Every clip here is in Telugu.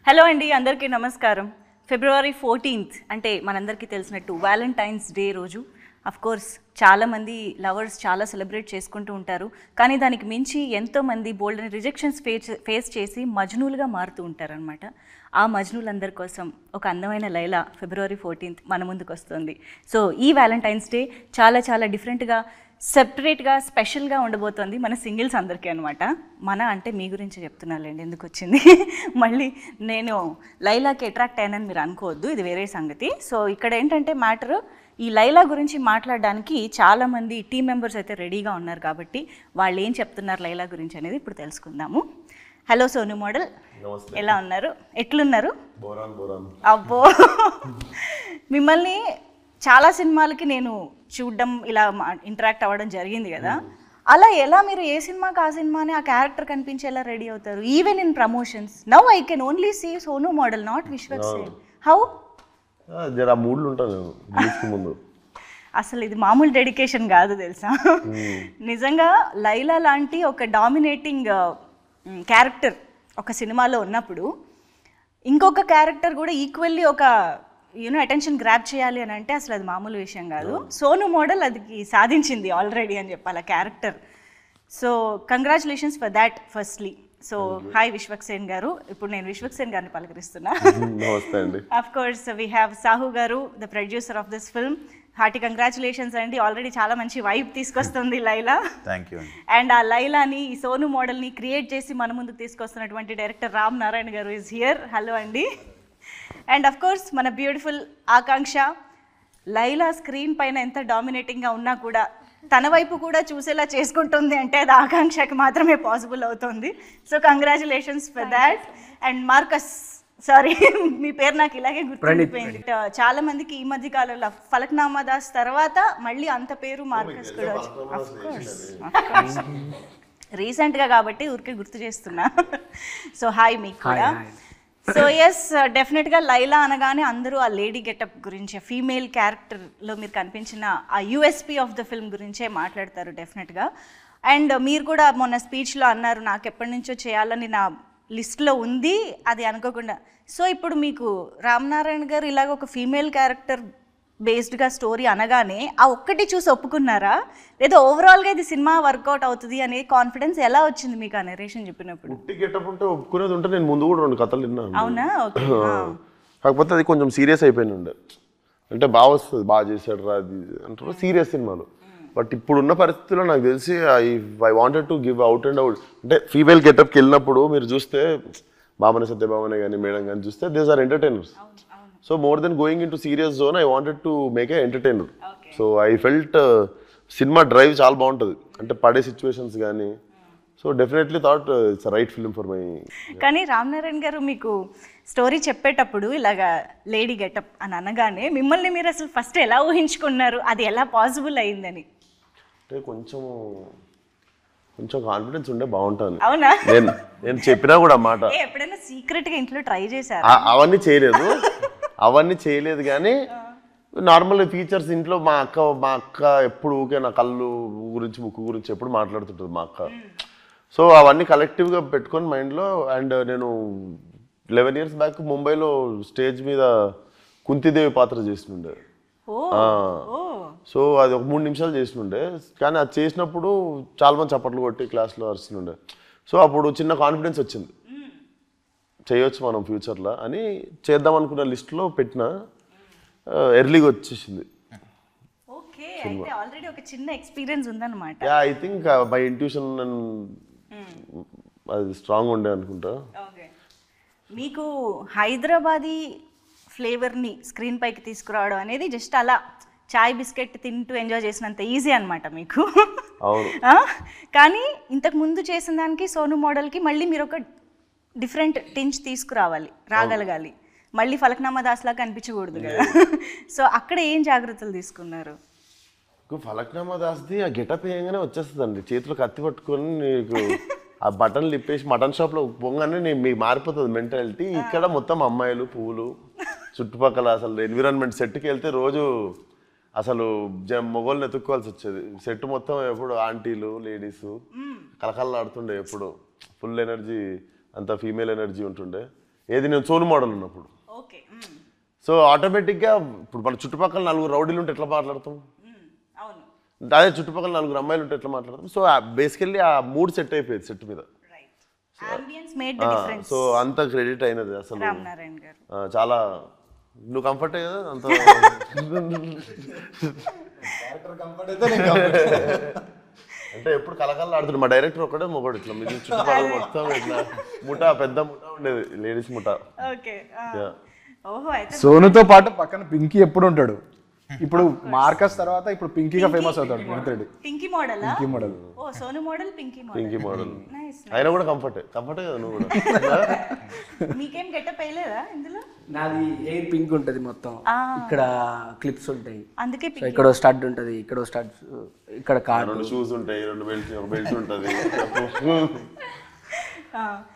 హలో అండి, అందరికీ నమస్కారం. ఫిబ్రవరి 14th అంటే మనందరికీ తెలిసినట్టు వ్యాలంటైన్స్ డే రోజు. అఫ్ కోర్స్ చాలామంది లవర్స్ చాలా సెలబ్రేట్ చేసుకుంటూ ఉంటారు. కానీ దానికి మించి ఎంతోమంది బోల్డ్ అని రిజెక్షన్స్ ఫేస్ చేసి మజ్నూలుగా మారుతూ ఉంటారనమాట. ఆ మజ్నూలందరి కోసం ఒక అందమైన లైలా ఫిబ్రవరి 14th మన ముందుకు వస్తుంది. సో ఈ వ్యాలంటైన్స్ డే చాలా చాలా డిఫరెంట్గా, సెపరేట్గా, స్పెషల్గా ఉండబోతోంది మన సింగిల్స్ అందరికీ అనమాట. మన అంటే మీ గురించి చెప్తున్నాలేండి, ఎందుకు వచ్చింది మళ్ళీ నేను లైలాకి అట్రాక్ట్ అయ్యానని మీరు అనుకోవద్దు, ఇది వేరే సంగతి. సో ఇక్కడ ఏంటంటే మ్యాటర్, ఈ లైలా గురించి మాట్లాడడానికి చాలామంది టీం మెంబర్స్ అయితే రెడీగా ఉన్నారు. కాబట్టి వాళ్ళు ఏం చెప్తున్నారు లైలా గురించి అనేది ఇప్పుడు తెలుసుకుందాము. హలో సోను మోడల్, ఎలా ఉన్నారు? ఎట్లున్నారు? అబ్బో మిమ్మల్ని చాలా సినిమాలకి నేను చూడడం, ఇలా ఇంటరాక్ట్ అవ్వడం జరిగింది కదా. అలా ఎలా మీరు ఏ సినిమాకి ఆ సినిమాని ఆ క్యారెక్టర్ కనిపించేలా రెడీ అవుతారు? Even in promotions now I can only see Sonu model, not Vishwak Sen. How? జరా మూడ్లు ఉంటాను ముందు. అసలు ఇది మామూలు డెడికేషన్ కాదు తెలుసా. నిజంగా లైలా లాంటి ఒక డామినేటింగ్ క్యారెక్టర్ ఒక సినిమాలో ఉన్నప్పుడు ఇంకొక క్యారెక్టర్ కూడా ఈక్వల్లీ ఒక అటెన్షన్ గ్రాప్ చేయాలి అని అంటే అసలు అది మామూలు విషయం కాదు. సోను మోడల్ అది సాధించింది ఆల్రెడీ అని చెప్పాలి ఆ character. So congratulations for that firstly. So hi Vishwak Sen garu. ఇప్పుడు నేను విశ్వక్ సేన్ గారిని పలకరిస్తున్నా. Of course we have Sahu garu, the producer of this film. Hearty congratulations అండి, ఆల్రెడీ చాలా మంచి వైబ్ తీసుకొస్తుంది లైలా. అండ్ ఆ లైలాని, ఈ సోను మోడల్ని క్రియేట్ చేసి మన ముందుకు తీసుకొస్తున్నటువంటి డైరెక్టర్ రామ్ నారాయణ గారు ఈజ్ హియర్. హలో అండి. అండ్ అఫ్ కోర్స్ మన బ్యూటిఫుల్ ఆకాంక్ష. లైలా స్క్రీన్ పైన ఎంత డామినేటింగ్గా ఉన్నా కూడా తన వైపు కూడా చూసేలా చేసుకుంటుంది అంటే అది ఆకాంక్షకి మాత్రమే పాసిబుల్ అవుతుంది. So congratulations for that. And Marcus, sorry మీ పేరు నాకు ఇలాగే గుర్తుండిపోయింది. చాలా మందికి ఈ మధ్య కాలంలో ఫలక్నామా దాస్ తర్వాత మళ్ళీ అంత పేరు మార్కస్ కూడా రీసెంట్గా కాబట్టి ఊరికే గుర్తు చేస్తున్నా. సో హాయ్ మీకు కూడా. సో ఎస్, డెఫినెట్గా లైలా అనగానే అందరూ ఆ లేడీ గెటప్ గురించి, ఫీమేల్ క్యారెక్టర్లో మీరు కనిపించిన ఆ యూఎస్పీ ఆఫ్ ద ఫిల్మ్ గురించే మాట్లాడతారు డెఫినెట్గా. అండ్ మీరు కూడా మొన్న స్పీచ్లో అన్నారు, నాకు ఎప్పటి నుంచో చేయాలని నా లిస్ట్లో ఉంది, అది అనుకోకుండా. సో ఇప్పుడు మీకు రామ్ నారాయణ గారు ఇలాగ ఒక ఫీమేల్ క్యారెక్టర్ బేస్డ్గా స్టోరీ అనగానే ఆ ఒక్కటి చూసి ఒప్పుకున్నారా, లేదా ఓవరాల్గా ఇది సినిమా వర్కౌట్ అవుతుంది అనే కాన్ఫిడెన్స్ ఎలా వచ్చింది మీకు ఆ నరేషన్ చెప్పినప్పుడు? ఒప్పుకునేది ఉంటే నేను ముందు కూడా 2 కథలు విన్నాను. అవునా? కాకపోతే అది కొంచెం సీరియస్ అయిపోయింది ఉండే, అంటే బాగా వస్తుంది, బాగా చేశాడు రా అది అంటారు సీరియస్ సినిమాలు. బట్ ఇప్పుడున్న పరిస్థితుల్లో నాకు తెలిసి I wanted to give out and out. అంటే ఫీమేల్ గెటప్కి వెళ్ళినప్పుడు మీరు చూస్తే భావన సత్యభావన కానీ మేడం కానీ చూస్తే these are entertainers. So more than going into serious zone, I wanted to make a entertainer. So I felt cinema drive చాలా బాగుంటుంది, అంటే పడే సిచ్యువేషన్స్ కానీ. So definitely thought it's right film for my. కానీ రామ్ నారాయణ గారు మీకు స్టోరీ చెప్పేటప్పుడు ఇలాగా లేడీ గెటప్ అని అనగానే మిమ్మల్ని మీరు అసలు ఫస్ట్ ఎలా ఊహించుకున్నారు, అది ఎలా పాసిబుల్ అయిందని? అంటే కొంచెం కాన్ఫిడెన్స్ ఉండే బాగుంటుంది. అవునా? నేను చెప్పినా కూడా మాట ఎప్పుడైనా సీక్రెట్గా ఇంట్లో ట్రై చేశారు? అవన్నీ చేయలేదు కానీ నార్మల్ ఫీచర్స్ ఇంట్లో మా అక్క ఎప్పుడు ఊకే నా కళ్ళు గురించి ముక్కు గురించి ఎప్పుడు మాట్లాడుతుంటుంది మా అక్క. సో అవన్నీ కలెక్టివ్గా పెట్టుకొని మైండ్లో. అండ్ నేను 11 years బ్యాక్ ముంబైలో స్టేజ్ మీద కుంతిదేవి పాత్ర చేస్తుండే. సో అది ఒక 3 నిమిషాలు చేస్తుండే, కానీ అది చేసినప్పుడు చాలా మంది చప్పట్లు కొట్టి క్లాస్లో అరుస్తుండే. సో అప్పుడు చిన్న కాన్ఫిడెన్స్ వచ్చింది, చేయొచ్చు మనం ఫ్యూచర్లో అని. చేద్దాం అనుకున్న లిస్ట్లో పెట్టిన, ఎర్లీగా వచ్చేసింది. ఐ థింక్ బై ఇంట్యూషన్ అది స్ట్రాంగ్ ఉండే అనుకుంటా. మీకు హైదరాబాదీ ఫ్లేవర్ని స్క్రీన్ పైకి తీసుకురావడం అనేది జస్ట్ అలా చాయ్ బిస్కెట్ తింటూ ఎంజాయ్ చేసినంత ఈజీ అనమాట మీకు. కానీ ఇంతకు ముందు చేసిన దానికి సోను మోడల్కి మళ్ళీ మీరు ఒక డిఫరెంట్ టించ్ తీసుకురావాలి, రాగలగాలి. మళ్ళీ ఫలక్నామా దాస్లా కనిపించకూడదు కదా. సో అక్కడ ఏం జాగ్రత్తలు తీసుకున్నారు? ఫలక్నామా దాస్ది ఆ గెటప్ వేయగానే వచ్చేస్తుందండి, చేతిలో కత్తి పట్టుకొని నీకు ఆ బటన్లు ఇప్పేసి మటన్ షాప్లో పొంగానే మీకు మారిపోతుంది మెంటాలిటీ. ఇక్కడ మొత్తం అమ్మాయిలు, పువ్వులు, చుట్టుపక్కల అసలు ఎన్విరాన్మెంట్. సెట్కి వెళ్తే రోజు అసలు మొగోళ్ళని ఎత్తుక్కోవాల్సి వచ్చేది. సెట్ మొత్తం ఎప్పుడు ఆంటీలు, లేడీసు కలకల్లాడుతుండే, ఎప్పుడు ఫుల్ ఎనర్జీ, అంత ఫీమేల్ ఎనర్జీ ఉంటుండే. ఏది నేను సోను మోడల్ ఉన్నప్పుడు. ఓకే. సో ఆటోమేటిక్గా ఇప్పుడు మన చుట్టుపక్కల 4 రౌడీలు ఉంటే ఎట్లా మాట్లాడతాం, అవును, అదే చుట్టుపక్కల 4 అమ్మాయిలు ఉంటే ఎట్లా మాట్లాడతాం. సో బేసికల్లీ ఆ మూడ్ సెట్ అయిపోయింది సెట్ మీద. సో అంత క్రెడిట్ అయినది అసలు రామనారాయణ గారు. చాలా. నువ్వు కంఫర్టే కదా అంత. అంటే ఎప్పుడు కలకల్లా ఆడుతుంది మా డైరెక్టర్ ఒక్కడే మొగడు ఇట్లా మీ చుట్టుపక్కల మొత్తం ఇట్లా ముఠా పెద్ద ముఠా ఉండేది లేడీస్ ముఠా. సోనుతో పాటు పక్కన పింకీ ఎప్పుడు ఉంటాడు. ఇప్పుడు మార్కస్ తర్వాత ఇప్పుడు పింకీగా ఫేమస్ అవుతాడు మిత్రుడు. పింకీ మోడల్. పింకీ మోడల్. ఓ సోను మోడల్ పింకీ మోడల్. ఆయన కూడా కంఫర్టే కదా నువ్వు కూడా. మీకేం గెటప్ వేయలేదా ఇందులో? నాది హెయిర్ పింక్ ఉంటది మొత్తం, ఇక్కడ క్లిప్స్ ఉంటాయి, అందుకే ఇక్కడ స్టడ్ ఉంటది, ఇక్కడ స్టడ్, ఇక్కడ కార్, 2 షూస్ ఉంటాయి, 2 బెల్ట్స్ ఉంటది.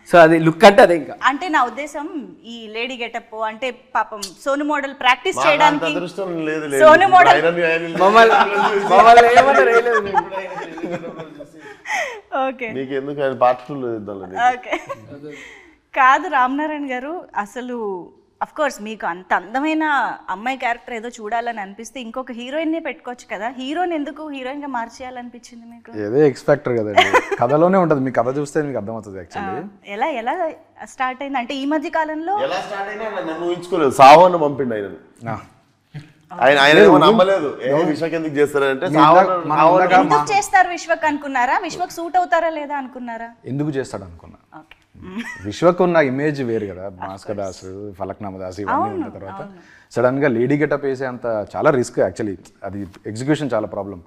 సో అది లుక్ అంటే అదే. ఇంకా అంటే నా ఉద్దేశం ఈ లేడీ గెటప్ అంటే పాపం సోను మోడల్ ప్రాక్టీస్ చేయడానికి సోను మోడల్ ఓకే కాదు రామనారాయణ గారు. అసలు అఫ్ కోర్స్ మీకు అంత అందమైన అమ్మాయి క్యారెక్టర్ ఏదో చూడాలని అనిపిస్తే ఇంకొక హీరోయిన్ నే పెట్టుకోవచ్చు కదా. హీరోయిన్ ఎందుకు హీరోయిన్ గా మార్చేయాలనిపించింది మీకు? ఏదో ఎక్స్పెక్టర్ కదండి, కథలోనే ఉంటది. మీ కథ చూస్తే మీకు అర్థమవుతుంది యాక్చువల్లీ. ఎలా స్టార్ట్ అయింది అంటే ఈ మధ్య కాలంలో ఎలా స్టార్ట్ అయినా నన్ను ఊహించుకోలేదు. సావన్న పంపిండు ఆయన నమ్మలేదు. విశ్వక్ ఎందుకు చేస్తారంటే ఎందుకు చేస్తారు విశ్వక్ అనుకున్నారా? విశ్వక్ సూట్ అవుతారా లేదా అనుకున్నారా? ఎందుకు చేస్తాడు అనుకున్నా. విశ్వక్ ఉన్న ఇమేజ్ వేరు కదా, భాస్కర్ దాస్, ఫలక్నామా దాస్ ఇవన్నీ ఉన్న తర్వాత సడన్ గా లేడీ గెటప్ వేసే అంత చాలా రిస్క్ యాక్చువల్లీ. అది ఎగ్జిక్యూషన్ చాలా ప్రాబ్లం.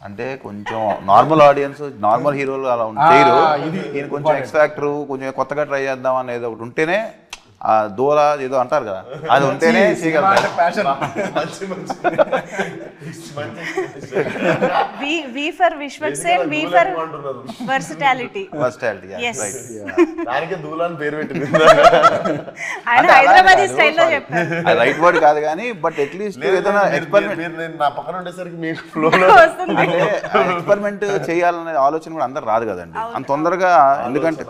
అంటే కొంచెం నార్మల్ ఆడియన్స్, నార్మల్ హీరోలు అలా చేయరు. ఈయన కొంచెం ఎక్స్ ఫ్యాక్టర్, కొంచెం కొత్తగా ట్రై చేద్దాం అనేది ఒకటి ఉంటేనే, ఆ దూర ఏదో అంటారు కదా, అది ఉంటేనే రైట్ వర్డ్ కాదు కానీ బట్ అట్లీస్ట్ ఏదైనా ఎక్స్పెరిమెంట్ చేయాలనే ఆలోచన కూడా అందరు రాదు కదండి అంత తొందరగా. ఎందుకంటే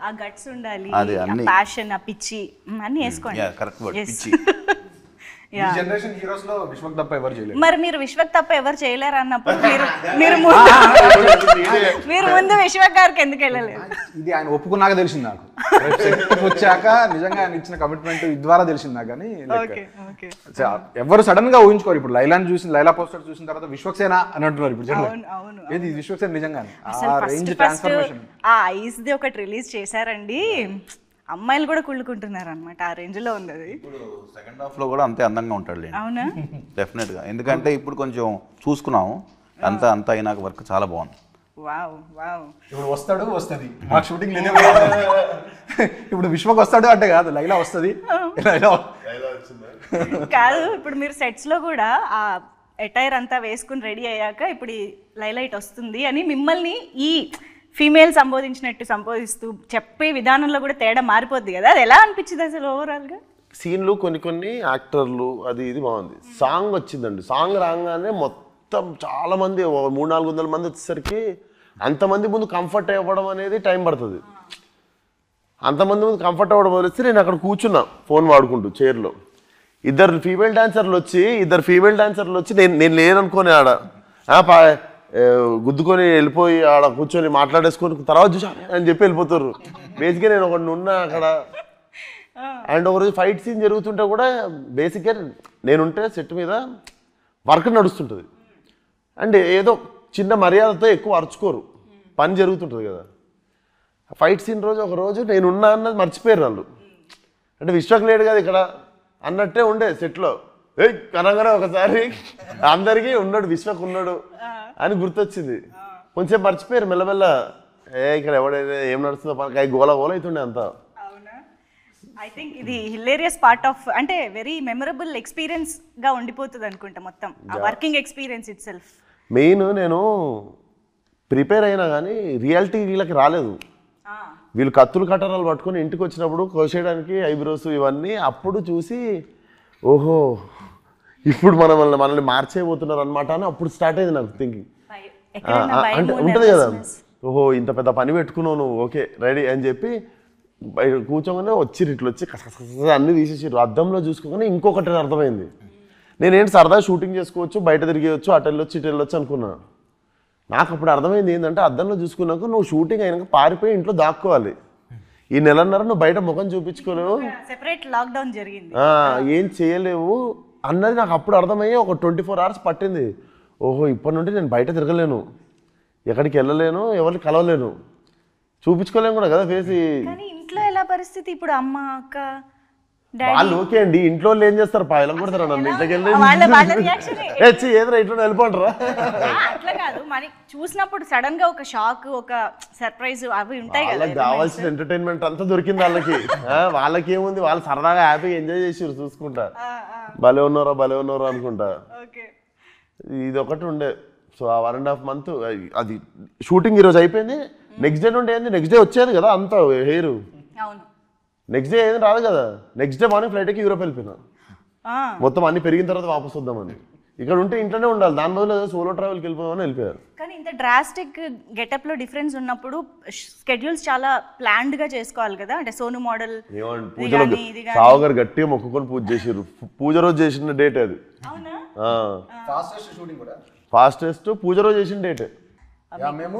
ఆ గట్స్ ఉండాలి, ప్యాషన్, ఆ పిచ్చి అన్ని వేసుకోండి. కరెక్ట్ వర్డ్, పిచ్చి. జనరేషన్ హీరోస్ లో విశ్వక్ తప్ప ఎవరు చేయలేరు. మరి మీరు విశ్వక్ తప్ప ఎవరు చేయలేరు అన్నప్పుడు మీరు ముందు విశ్వక్ గారికి ఎందుకు వెళ్ళలేదు? ఇది ఆయన ఒప్పుకున్నాక తెలిసింది నాకు. వచ్చాక నిజంగా ఆయన ఇచ్చిన కమిట్మెంట్ ద్వారా తెలిసింది నాకు. కానీ ఎవరు సడన్ గా ఊహించుకోరు. ఇప్పుడు లైలా పోస్టర్ చూసిన తర్వాత విశ్వక్సేన అని అంటున్నారు ఇప్పుడు. ఏది విశ్వక్సేన నిజంగానే ఆ రేంజ్ ట్రాన్స్ఫర్మేషన్. ఆ ఐస్ ది ఒకటి రిలీజ్ చేశారండి, అమ్మాయిలు కూడా కుళ్ళుకుంటున్నారు అనమాట. ఆ రేంజ్ లో ఉంది అది. ఇప్పుడు సెకండ్ హాఫ్ లో కూడా అంతే అందంగా ఉంటాడు. అవునా? డెఫినెట్ గా. ఎందుకంటే ఇప్పుడు కొంచెం చూసుకున్నాము, అంతా అయినాక వర్క్ చాలా బాగుంది. Wow wow. ఇప్పుడు వస్తుంది మా షూటింగ్ లేదు. ఇప్పుడు విశ్వక్ వస్తాడు అంటే కాదు, లైలా వస్తుంది. కాదు, ఇప్పుడు మీరు సెట్స్ లో కూడా ఆ ఎటైర్ అంతా వేసుకుని రెడీ అయ్యాక ఇప్పుడు ఈ లైలైట్ వస్తుంది అని మిమ్మల్ని ఈ ఫీమేల్ సంబోధిస్తూ చెప్పే విధానంలో కూడా తేడా మారిపోద్ది కదా. అది ఎలా అనిపించింది అసలు ఓవరాల్గా? సీన్లు కొన్ని యాక్టర్లు అది ఇది బాగుంది. సాంగ్ వచ్చిందండి, సాంగ్ రాగానే మొత్తం చాలా మంది 300-400 మంది వచ్చేసరికి అంతమంది ముందు కంఫర్ట్ అవ్వడం అనేది టైం పడుతుంది. అంతమంది ముందు కంఫర్ట్ అవ్వడం వదిలేస్తే నేను అక్కడ కూర్చున్నా ఫోన్ వాడుకుంటూ చైర్లో. ఇద్దరు ఫీమేల్ డాన్సర్లు వచ్చి నేను లేననుకోని ఆడ గుద్దుకొని వెళ్ళిపోయి ఆడ కూర్చొని మాట్లాడేసుకొని తర్వాత చూసా అని చెప్పి వెళ్ళిపోతారు. బేసిక్గా నేను ఒకటి ఉన్నా అక్కడ. అండ్ ఒకరోజు ఫైట్ సీన్ జరుగుతుంటే కూడా బేసిక్గా నేనుంటే సెట్ మీద వర్క్ నడుస్తుంటుంది. అండ్ ఏదో చిన్న మర్యాదతో ఎక్కువ అరుచుకోరు, పని జరుగుతుంటుంది కదా. ఫైట్ సీన్ రోజు ఒకరోజు నేనున్నా అన్నది మర్చిపోయారు వాళ్ళు. అంటే విశ్వక్ లేడు కదా ఇక్కడ అన్నట్టే ఉండే సెట్లో. కనగానే ఒకసారి అందరికీ ఉన్నాడు, విశ్వక్ ఉన్నాడు అని గుర్తొచ్చింది. కొంచెం మర్చిపోయారు మెల్లమెల్ల. ఇక్కడ ఎవడైతే ఏం నడుస్తుందో గోల అవుతుండే అంతా. ఐ థింక్ ఇది హిలేరియస్ పార్ట్ ఆఫ్, అంటే వెరీ మెమరబుల్ ఎక్స్పీరియన్స్ గా ఉండిపోతుంది అనుకుంటా మొత్తం ఆ working experience it self. Main నేను ప్రిపేర్ అయినా కానీ రియాలిటీ వీళ్ళకి రాలేదు. వీళ్ళు కత్తులు కట్టరాలు పట్టుకొని ఇంటికి వచ్చినప్పుడు కోసేయడానికి ఐబ్రోస్ ఇవన్నీ అప్పుడు చూసి ఓహో ఇప్పుడు మనల్ని మార్చేయబోతున్నారు అనమాట అని అప్పుడు స్టార్ట్ అయింది నాకు థింకింగ్. అంటే ఉంటుంది కదా, ఓహో ఇంత పెద్ద పని పెట్టుకున్నావు నువ్వు, ఓకే రెడీ అని చెప్పి బయట కూర్చోగానే వచ్చిర్రు, ఇట్లా వచ్చి అన్ని తీసేసారు. అద్దంలో చూసుకోగానే ఇంకొకటి అర్థమైంది, నేనేంటి సరదా షూటింగ్ చేసుకోవచ్చు, బయట తిరిగేయచ్చు, అటు వెళ్ళొచ్చు ఇటు వెళ్ళొచ్చు అనుకున్నా. నాకు అప్పుడు అర్థమైంది ఏంటంటే అద్దంలో చూసుకున్నాక నువ్వు షూటింగ్ అయినాక పారిపోయి ఇంట్లో దాక్కోవాలి. ఈ నెలన్నర నువ్వు బయట ముఖం చూపించుకోలేవు, సెపరేట్ లాక్డౌన్ జరిగింది, ఏం చేయలేవు అన్నది నాకు అప్పుడు అర్థమయ్యి ఒక 24 hours పట్టింది. ఓహో ఇప్పటి నుండి నేను బయట తిరగలేను, ఎక్కడికి వెళ్ళలేను, ఎవరిని కలవలేను, చూపించుకోలేము కూడా కదా ఫేస్. కానీ ఇంట్లో ఎలా పరిస్థితి ఇప్పుడు, అమ్మ అక్క వాళ్ళు ఓకే అండి, ఇంట్లో వాళ్ళు ఏం చేస్తారు, పాయలం కొడతారా నన్ను, ఇంట్లోకి వెళ్ళి ఏదైనా ఇంట్లో వెళ్ళిపోంటారా? అట్లా కాదు, మరి చూసినప్పుడు సడన్ గా ఒక షాక్, ఒక సర్ప్రైజ్ అవి ఉంటాయి కదా. వాళ్ళకి కావాల్సిన ఎంటర్టైన్మెంట్ అంతా దొరికింది వాళ్ళకి. వాళ్ళకి ఏముంది, వాళ్ళు సరదాగా హ్యాపీగా ఎంజాయ్ చేసారు చూసుకుంటా, భలే ఉన్నారా అనుకుంటా. ఇది ఒకటి ఉండే. సో ఆ 1.5 months అది షూటింగ్ ఈరోజు అయిపోయింది, నెక్స్ట్ డే నుండి ఏంది, నెక్స్ట్ డే వచ్చేది కదా అంత హెయిర్, నెక్స్ట్ డే ఏది రాదు కదా. నెక్స్ట్ డే మార్నింగ్ ఫ్లైట్కి యూరోప్ వెళ్ళిపోయినా, మొత్తం అన్ని పెరిగిన తర్వాత వాపస్ వద్దామని. ఇక్కడ ఉంటే ఇంట్లోనే ఉండాలి, దాని బదులు సోలో ట్రావెల్కి వెళ్ళిపోదామని వెళ్ళిపోయారు. కానీ ఇంత డ్రాస్టిక్ గెటప్ లో డిఫరెన్స్ ఉన్నప్పుడు స్కెడ్యూల్స్ చాలా ప్లాన్డ్ గా చేసుకోవాలి కదా. అంటే సోను మోడల్ పూజలో సావుగారు గట్టిగా మొక్కుకొని పూజ చేసారు, పూజ రోజు చేసిన డేట్ అది, ఫాస్టెస్ట్ పూజ రోజు చేసిన డేట్. మేము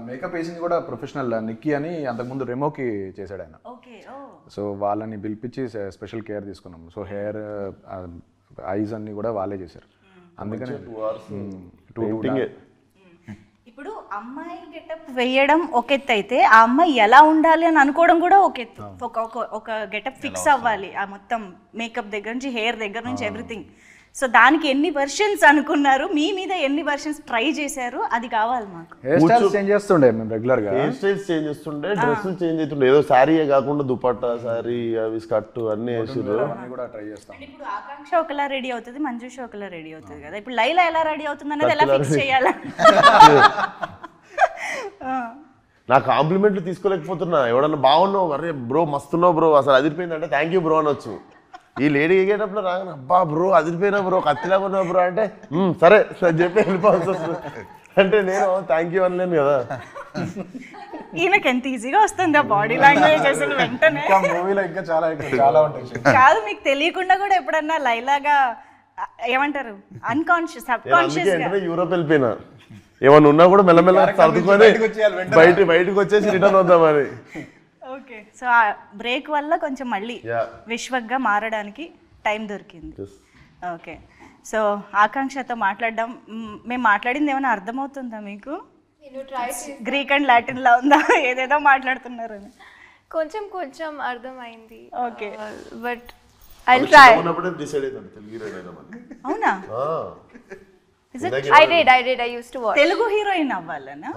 మేకప్ వేసింది కూడా ప్రొఫెషనల్ నిక్కీ అని, అంతకుముందు రెమోకి చేశాడు ఆయన. సో వాళ్ళని పిలిపించి స్పెషల్ కేర్ తీసుకున్నాం. సో హెయిర్ ఐస్ అన్ని కూడా వాళ్ళే చేశారు, అందుకని 2 hours. ఇప్పుడు అమ్మాయి గెటప్ వేయడం ఒక ఎత్తు అయితే, ఆ అమ్మాయి ఎలా ఉండాలి అని అనుకోవడం కూడా ఒక ఎత్తు. ఒక గెటప్ ఫిక్స్ అవ్వాలి, ఆ మొత్తం మేకప్ దగ్గర నుంచి హెయిర్ దగ్గర నుంచి ఎవ్రీథింగ్. సో దానికి ఎన్ని వర్షన్స్ అనుకున్నారు, మీ మీద ఎన్ని వర్షన్స్ ట్రై చేశారు, అది కావాలి మాకు. హెయిర్ స్టైల్స్ చేంజ్ చేస్తుండే మేము రెగ్యులర్ గా, హెయిర్ స్టైల్స్ చేంజ్ చేస్తుండే, డ్రెస్సులు చేంజ్ అవుతుండే, ఏదో శారీయే కాకుండా దుపట్టా, శారీ, అవి స్కర్ట్ అన్ని వేసారు. కూడా ట్రై చేస్తాం. ఇప్పుడు ఆకాంక్ష ఒకలా రెడీ అవుతుంది, మంజుష ఒకలా రెడీ అవుతుంది కదా. ఇప్పుడు లైలా ఎలా రెడీ అవుతుంది అనేది ఎలా ఫిక్స్ చేయాలి? నా కాంప్లిమెంట్లు తీసుకోలేకపోతున్నా. ఎవడన్నా బాగున్నావు, అరే బ్రో మస్తున్నావు బ్రో, అసలు అదిరిపోయిందంటే థ్యాంక్ యూ బ్రో అనొచ్చు. ఈ లేడీ ఎగేటప్పుడు రాగానే అబ్బా బ్రో అదిరిపోయినా బ్రో, కత్తిలాగా ఉన్నావు బ్రో అంటే సరే అని చెప్పి వెళ్ళిపోవాల్సి వస్తుంది. అంటే నేను థ్యాంక్ యూ అనలేను కదా. ఈయనకి ఎంత ఈజీగా వస్తుంది ఆ బాడీ లాంగ్వేజ్ అసలు వెంటనే. మూవీలో ఇంకా చాలా ఉంటాయి. కాదు, మీకు తెలియకుండా కూడా ఎప్పుడన్నా లైలాగా ఏమంటారు అన్కాన్షియస్ సబ్ కాన్షియస్ గా యూరోప్ వెళ్ళిపోయినా, ఏమన్నా ఉన్నా కూడా మెల్లమెల్ల సర్దుకొని బయటకు వచ్చేసి రిటర్న్ వద్దామని. ఓకే, సో ఆ బ్రేక్ వల్ల కొంచెం మళ్ళీ విశ్వక్గా మారడానికి టైం దొరికింది. ఓకే, సో ఆకాంక్షతో మాట్లాడడం, మేము మాట్లాడింది ఏమైనా అర్థమవుతుందా మీకు? గ్రీక్ అండ్ లాటిన్ లా ఉందా, ఏదేదో మాట్లాడుతున్నారు? కొంచెం కొంచెం అర్థమైంది. Okay, but I try. అవునా? I used to watch. Telugu heroine అవ్వాలనా?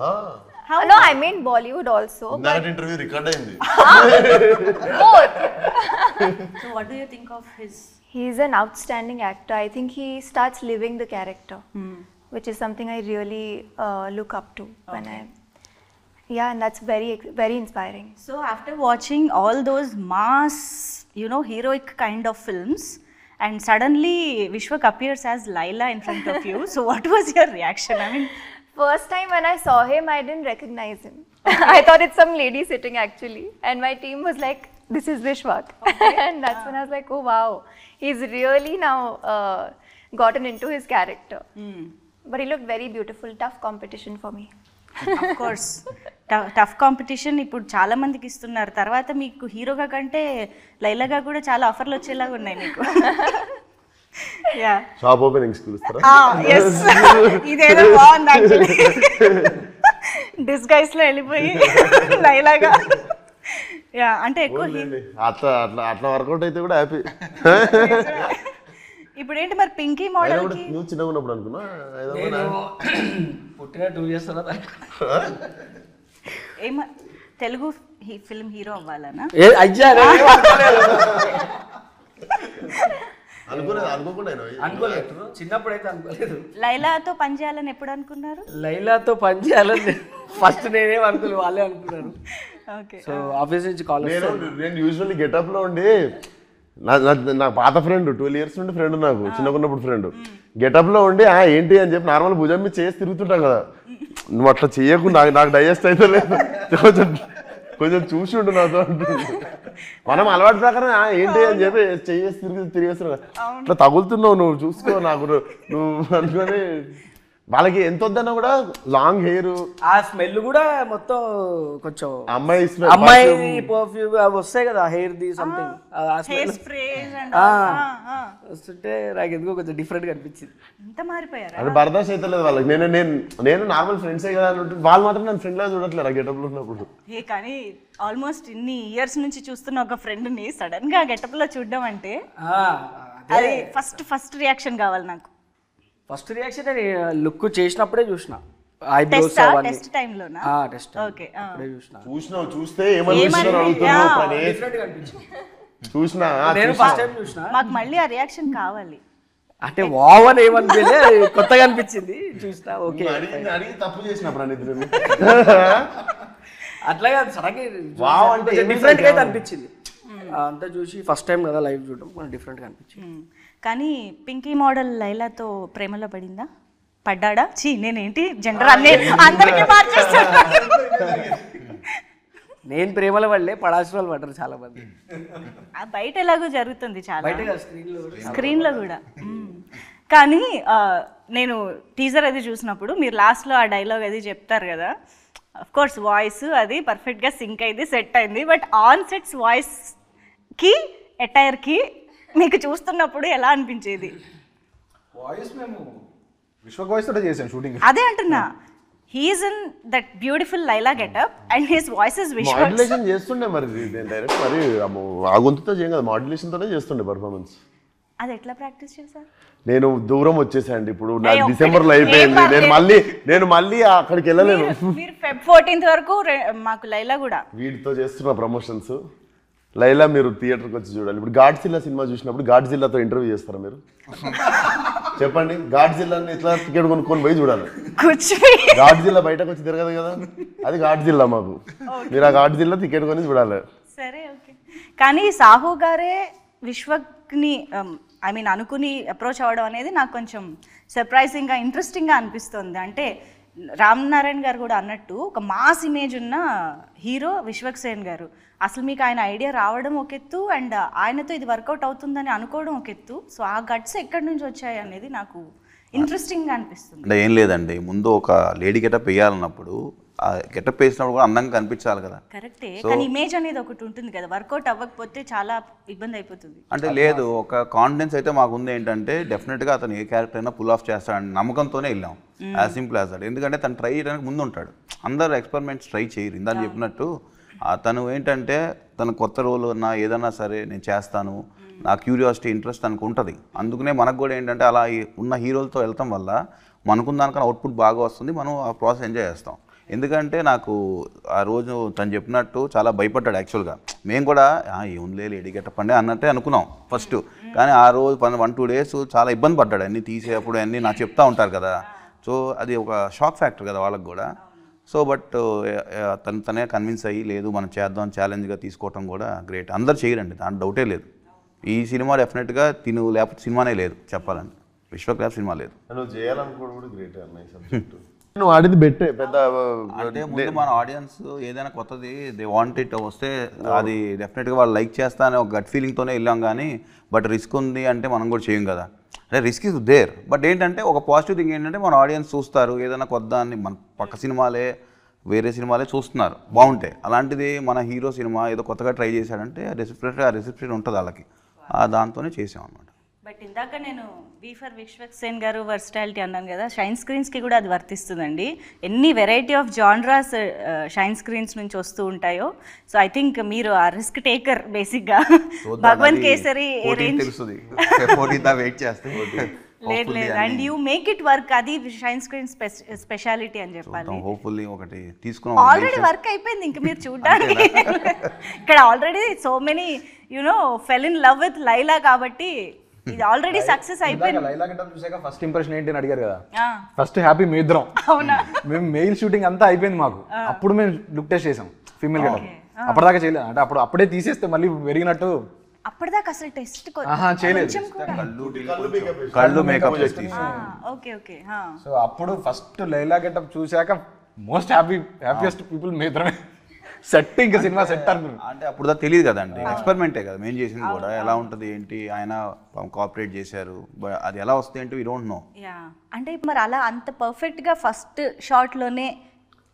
No, I mean Bollywood also. That interview record అయింది. Both. So what do you think of his? He is an outstanding actor. I think he starts living the character, which is something I really look up to when and that's very very inspiring. So after watching all those mass, heroic kind of films, and suddenly Vishwak appears as Laila in front of you, so what was your reaction? I mean, first time when I saw him, I didn't recognize him. I thought it's some lady sitting actually, and my team was like, "This is Vishwak," and that's when I was like, "Oh wow, he's really now gotten into his character." But he looked very beautiful. Tough competition for me. Of course, tough competition. ఇప్పుడు చాలా మందికి ఇస్తున్నారు. తర్వాత మీకు హీరోగా కంటే లైలాగా కూడా చాలా ఆఫర్లు వచ్చేలాగా ఉన్నాయి మీకు. షాప్ ఓపెనింగ్స్ పిలుస్తారా? ఇదేదో బాగుంది యాక్చువల్లీ, డిస్గైస్ లో వెళ్ళిపోయి లైలాగా. అంటే ఎక్కువ అట్లా వర్కౌట్ అయితే కూడా హ్యాపీ. ఇప్పుడు ఏంటి మరి పింకీ మోడల్ కి? నువ్వు చిన్నగా ఉన్నప్పుడు అనుకున్నా పుట్టిన 2 years తర్వాత తెలుగు ఫిల్మ్ హీరో అవ్వాలనా? అనుకోలేదు, చిన్నప్పుడు అయితే అనుకోలేదు. లైలాతో పని చేయాలని ఎప్పుడు అనుకున్నారు? లైలాతో పని చేయాలని ఫస్ట్ నేనేం అనుకోలేదు, వాళ్ళే అనుకున్నారు. సో ఆఫీస్ నుంచి కాల్. నేను యూజువల్లీ గెటప్ లో ఉండి, నా పాత ఫ్రెండ్ 12 years నుండి ఫ్రెండ్, నాకు చిన్నకున్నప్పుడు ఫ్రెండ్, గెటప్ లో ఉండి ఏంటి అని చెప్పి నార్మల్ భుజం మీద చేసి తిరుగుతుంటాం కదా, నువ్వు అట్లా చేయకు, నాకు డైజెస్ట్ అయితే లేదు, కొంచెం చూసి ఉండు నాతో అంటుంది. మనం అలవాటు ప్రకారం ఏంటి అని చెప్పి తిరిగేస్తున్నావు, అట్లా తగులుతున్నావు, నువ్వు చూసుకో నాకు నువ్వు అనుకొని. వాళ్ళకి ఎంత వద్దన్నా కూడా లాంగ్ హెయిర్, ఆ స్మెల్ కూడా మొత్తం కొంచెం అమ్మాయి పర్ఫ్యూమ్ అవి వస్తాయి కదా, hair the something hair sprays and వస్తుంటే నాకు ఎందుకో కొంచెం డిఫరెంట్ గా అనిపించింది. ఎంత మారిపోయారా? అంటే బర్దాష్ అయితే లేదు వాళ్ళకి. నేను నార్మల్ ఫ్రెండ్సే కదా అని వాళ్ళు మాత్రం నన్ను ఫ్రెండ్ లా చూడట్లేదు ఆ గెటప్ లో ఉన్నప్పుడు. కానీ ఆల్మోస్ట్ ఇన్ని ఇయర్స్ నుంచి చూస్తున్న ఒక ఫ్రెండ్ ని సడన్ గా గెటప్ లో చూడడం అంటే అది ఫస్ట్ రియాక్షన్ కావాలి నాకు. ఫస్ట్ రియాక్షన్ లుక్ చేసినప్పుడే చూసిన, ఐబ్రోస్ అవన్నీ టెస్ట్ టైం లోనా? టెస్ట్ ఓకే, అప్పుడే చూసిన. చూస్తే ఏమనిపిస్తుందో అడుగుతున్నావు. డిఫరెంట్ గా అనిపించింది. చూసినా నేను ఫస్ట్ టైం చూసిన, మాకు మళ్ళీ ఆ రియాక్షన్ కావాలి. అంటే వావ్ అని ఏమనిపించలే, కొత్తగా అనిపించింది చూసిన. ఓకే అడిగి తప్పు చేసిన ప్రణీత్ అట్లాగే సడన్గా వావ్ అంటే డిఫరెంట్ గా అయితే అనిపించింది. అంతా చూసి ఫస్ట్ టైం కదా లైవ్ చూడడం, కొంచెం డిఫరెంట్ గా అనిపించింది. కానీ పింకీ మోడల్ లైలాతో ప్రేమలో పడిందా? పడ్డాడా? నేనేంటి జెండర్ అందరికీ మార్చేస్తాను. నేను ప్రేమల వల్లే పడాల్సిన వాళ్ళు పడ్డారు చాలా మంది. బయట ఎలాగో జరుగుతుంది చాలా, బయట స్క్రీన్ లో కూడా. కానీ నేను టీజర్ అది చూసినప్పుడు మీరు లాస్ట్ లో ఆ డైలాగ్ అది చెప్తారు కదా, అఫ్ కోర్స్ వాయిస్ అది పర్ఫెక్ట్ గా సింక్ అయింది, సెట్ అయింది. బట్ ఆన్ సెట్స్ వాయిస్ కి అటైర్ కి మీకు చూస్తున్నప్పుడు ఎలా అనిపించేది? వాయిస్ మేము విశ్వక్ వాయిస్ తోటే చేసాం షూటింగ్. అదే అంటున్నా, he's in that beautiful Laila getup and his voice is Vishwak. Modulation చేస్తుండే మరి డైరెక్ట్, మరి ఆ గొంతుతో చేయం కదా, మాడ్యులేషన్ తోనే చేస్తుండే పర్ఫార్మెన్స్. అది ఎట్లా ప్రాక్టీస్ చేశారు? నేను దూరం వచ్చేసాండి, ఇప్పుడు నాకు డిసెంబర్లో అయిపోయింది, నేను మళ్ళీ అక్కడికి వెళ్ళలేను. మీరు Feb 14th వరకు మాకు లైలా కూడా వీటితో చేస్తున్న ప్రమోషన్స్. లైలా మీరు థియేటర్కి వచ్చి చూడాలి. ఇప్పుడు గాడ్జిల్లా సినిమా చూసినప్పుడు గాడ్జిల్లాతో ఇంటర్వ్యూ చేస్తారా మీరు? చెప్పండి, గాడ్జిల్లాని ఇట్లా టికెట్ కొనుక్కొని పోయి చూడాలి. గాడ్జిల్లా బయటకు వచ్చి తిరగదు కదా, అది గాడ్జిల్లా మాకు. మీరు ఆ గాడ్జిల్లా టికెట్ కొని చూడాలి. సరే, ఓకే. కానీ సాహు గారే విశ్వక్ని అనుకుని అప్రోచ్ అవ్వడం అనేది నాకు కొంచెం సర్ప్రైజింగ్గా, ఇంట్రెస్టింగ్గా అనిపిస్తుంది. అంటే రామ్ నారాయణ గారు కూడా అన్నట్టు ఒక మాస్ ఇమేజ్ ఉన్న హీరో విశ్వక్ సేన్ గారు. అసలు మీకు ఆయన ఐడియా రావడం ఒక ఎత్తు, అండ్ ఆయనతో ఇది వర్కౌట్ అవుతుందని అనుకోవడం ఒక ఎత్తు. సో ఆ గట్స్ ఎక్కడి నుంచి వచ్చాయి అనేది నాకు ఇంట్రెస్టింగ్గా అనిపిస్తుంది. అంటే ఏం లేదండి, ముందు ఒక లేడీ గెటప్ వేయాలన్నప్పుడు ఆ గెటప్ వేసినప్పుడు కూడా అందంగా కనిపించాలి కదా. కరెక్టే, కానీ ఇమేజ్ అనేది ఒకటి ఉంటుంది కదా, వర్కౌట్ అవ్వకపోతే చాలా ఇబ్బంది అయిపోతుంది. అంటే లేదు, ఒక కాన్ఫిడెన్స్ అయితే మాకు ఉంది. ఏంటంటే డెఫినెట్గా అతను ఏ క్యారెక్టర్ అయినా పుల్ ఆఫ్ చేస్తాడని నమ్మకంతోనే వెళ్ళాం. As simple as that. ఎందుకంటే తను ట్రై చేయడానికి ముందు ఉంటాడు, అందరు ఎక్స్పెరిమెంట్స్ ట్రై చేయరు. ఇందాక చెప్పినట్టు తను ఏంటంటే తన కొత్త రోల్ ఉన్నా ఏదన్నా సరే నేను చేస్తాను, నా క్యూరియాసిటీ ఇంట్రెస్ట్ తనకు ఉంటుంది. అందుకనే మనకు కూడా ఏంటంటే అలా ఉన్న హీరోలతో వెళ్తాం వల్ల మనకున్న దానికన్నా అవుట్పుట్ బాగా వస్తుంది, మనం ఆ ప్రాసెస్ ఎంజాయ్ చేస్తాం. ఎందుకంటే నాకు ఆ రోజు తను చెప్పినట్టు చాలా భయపడ్డాడు యాక్చువల్గా. మేము కూడా ఏముందిలే లేడీ గెటప్ అండి అన్నట్టే అనుకున్నాం ఫస్ట్. కానీ ఆ రోజు 1-2 days చాలా ఇబ్బంది పడ్డాడు, అన్నీ తీసేటప్పుడు అన్నీ నాకు చెప్తా ఉంటారు కదా. సో అది ఒక షాక్ ఫ్యాక్టర్ కదా వాళ్ళకి కూడా. సో బట్ తనే కన్విన్స్ అయ్యి లేదు మనం చేద్దాం, ఛాలెంజ్గా తీసుకోవటం కూడా గ్రేట్. అందరు చేయరండి, దాంట్లో డౌటే లేదు. ఈ సినిమా డెఫినెట్గా తిను లేకపోతే సినిమానే లేదు చెప్పాలంటే, విశ్వక్ లేకపోతే సినిమా లేదు. నువ్వు చేయాలనుకోవడం కూడా గ్రేట్ అన్నయ్య సబ్జెక్ట్. నువ్వు ఆడింది బెట్టే పెద్ద. అంటే ముందు మన ఆడియన్స్ ఏదైనా కొత్తది దే వాంట్ ఇట్ వస్తే అది డెఫినెట్గా వాళ్ళు లైక్ చేస్తా అనే ఒక గట్ ఫీలింగ్తోనే వెళ్ళాం. కానీ బట్ రిస్క్ ఉంది అంటే మనం కూడా చేయం కదా. అంటే రిస్క్ ఇస్ దేర్. బట్ ఏంటంటే ఒక పాజిటివ్ థింగ్ ఏంటంటే మన ఆడియన్స్ చూస్తారు, ఏదైనా కొత్త అని మన పక్క సినిమాలే వేరే సినిమాలే చూస్తున్నారు బాగుంటాయి. అలాంటిది మన హీరో సినిమా ఏదో కొత్తగా ట్రై చేశాడంటే రిసెప్షన్ ఉంటుంది వాళ్ళకి, దాంతోనే చేసాం అనమాట. బట్ ఇందాక నేను వి ఫర్ విశ్వక్ సేన్ గారు వర్సిటాలిటీ అన్నాను కదా, షైన్ స్క్రీన్స్కి కూడా అది వర్తిస్తుందండి. ఎన్ని variety of genres shine screens నుంచి వస్తూ ఉంటాయో. సో ఐ థింక్ మీరు ఆ రిస్క్ టేకర్ బేసిక్గా. భగవంత్ కేసరి లేదు లేదు, and you make it work. అది షైన్ స్క్రీన్ స్పెషాలిటీ అని చెప్పాలి. హోప్ఫుల్లీ ఒకటి తీసుకున్నాం, ఆల్రెడీ వర్క్ అయిపోయింది, ఇంకా మీరు చూడడానికి. ఇక్కడ already so many you know fell in love with Laila, కాబట్టి ఇది ఆల్రెడీ సక్సెస్ అయిపోయింది. లైలా గెటప్ చూసాక ఫస్ట్ ఇంప్రెషన్ ఏంటి అని అడిగారు కదా, ఫస్ట్ హ్యాపీ మీ ఇద్దరం. అవునా? మేము మెయిల్ షూటింగ్ అంతా అయిపోయింది మాకు, అప్పుడు మేము లుక్ టెస్ట్ చేసాం ఫీమేల్ గెటప్. అప్పటిదాకా చేయలేదు, అంటే అప్పుడే తీసేస్తే మళ్ళీ పెరిగినట్టు అప్పటిదాకా అసలు టెస్ట్ చేయలేదు. కళ్ళు మేకప్ చేసి ఓకే ఓకే సో అప్పుడు ఫస్ట్ లైలా గెటప్ చూశాక మోస్ట్ హ్యాపీయెస్ట్ పీపుల్ మిత్రమే సెట్, ఇంకా సినిమా సెట్ అనుకున్నాను. అంటే అప్పుడు దాకా తెలియదు కదండి, ఎక్స్పెరిమెంటే కదా మేము చేసింది కూడా, ఎలా ఉంటుంది ఏంటి, ఆయన కోఆపరేట్ చేశారు, అది ఎలా వస్తుంది ఏంటి వీ డోంట్ నో. యా అంటే మరి అలా అంత పర్ఫెక్ట్గా ఫస్ట్ షాట్లోనే